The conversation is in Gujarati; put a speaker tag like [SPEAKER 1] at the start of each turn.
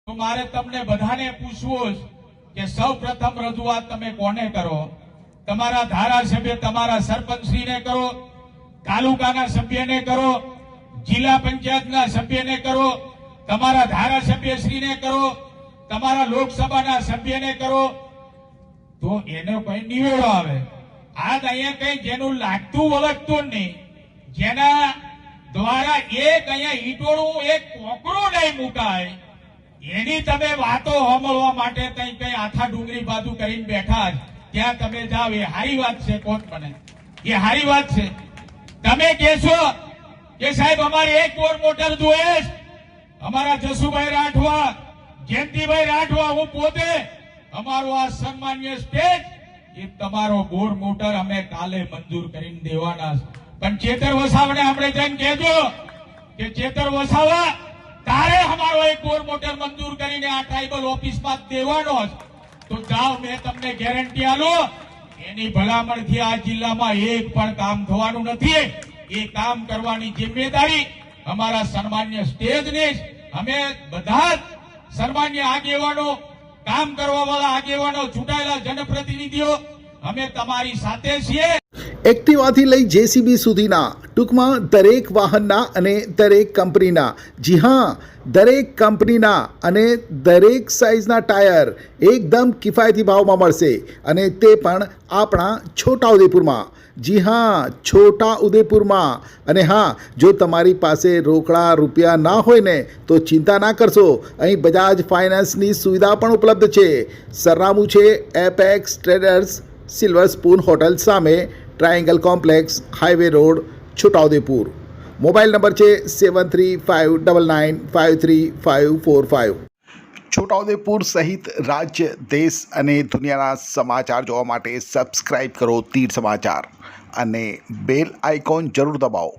[SPEAKER 1] તો મારે તમને બધાને પૂછવું કે સૌ પ્રથમ રજૂઆત તમે કોને કરો? તમારા ધારાસભ્ય તમારા સરપંચશ્રીને કરો, તાલુકાના સભ્યને કરો, જિલ્લા પંચાયતના સભ્યને કરો, તમારા ધારાસભ્યશ્રીને કરો, તમારા લોકસભાના સભ્યને કરો, તો એનો કઈ નિવેડો આવે? આજ અહીંયા કઈ જેનું લાગતું વળગતું નહીં, જેના દ્વારા એક અહીંયા ઈટોળું એક કોકરું નહીં મુકાય, એની તમે વાતો સાંભળવા માટે કઈ આખા ડુંગરી બાજુ કરીને બેઠા જ ત્યાં તમે જાઓ, એ સારી વાત છે? કોણ મને એ સારી વાત છે? તમે કહેશો કે સાહેબ અમારે એક બોર મોટર જોઈએ, અમારા જસુભાઈ રાઠવા, જયંતિભાઈ રાઠવા, હું પોતે, અમારો આ સન્માનીય સ્ટેજ, એ તમારો બોર મોટર અમે કાલે મંજૂર કરીને દેવાના. પણ ચેતર વસાવાને આપણે જઈને કહેજો કે ચેતર વસાવા, તારે અમારો એક બોર મોટર મંજૂર કરીને આ ટ્રાઇબલ ઓફિસમાં દેવાનો જ. તો જાઓ, મેં તમને ગેરંટી આલું, એની ભલામણથી આ જિલ્લામાં એક પણ કામ થવાનું નથી. એ કામ કરવાની જિમ્મેદારી અમારા સન્માન્ય સ્ટેજની જ. અમે બધા જ સન્માન્ય આગેવાનો, કામ કરવા વાળા આગેવાનો, ચૂંટાયેલા જનપ્રતિનિધિઓ, અમે તમારી સાથે છીએ.
[SPEAKER 2] એક્ટિવાથી લઈ જેસીબી સુધીના, ટૂંકમાં દરેક વાહનના અને દરેક કંપનીના, જી હા, દરેક કંપનીના અને દરેક સાઇઝના ટાયર એકદમ કિફાયતી ભાવમાં મળશે, અને તે પણ આપણા છોટાઉદેપુરમાં. જી હા, છોટાઉદેપુરમાં. અને હા, જો તમારી પાસે રોકડા રૂપિયા ના હોય ને તો ચિંતા ના કરશો, અહીં બજાજ ફાઇનાન્સની સુવિધા પણ ઉપલબ્ધ છે. સરનામું છે apex traders, silver spoon hotel સામે, triangle complex, highway road, Chhota Udepur. Mobile number છે 7359953545. છોટાઉદેપુર સહિત રાજ્ય, દેશ અને દુનિયાના સમાચાર જોવા માટે સબસ્ક્રાઈબ કરો તીર સમાચાર અને બેલ આઇકોન જરૂર દબાવો.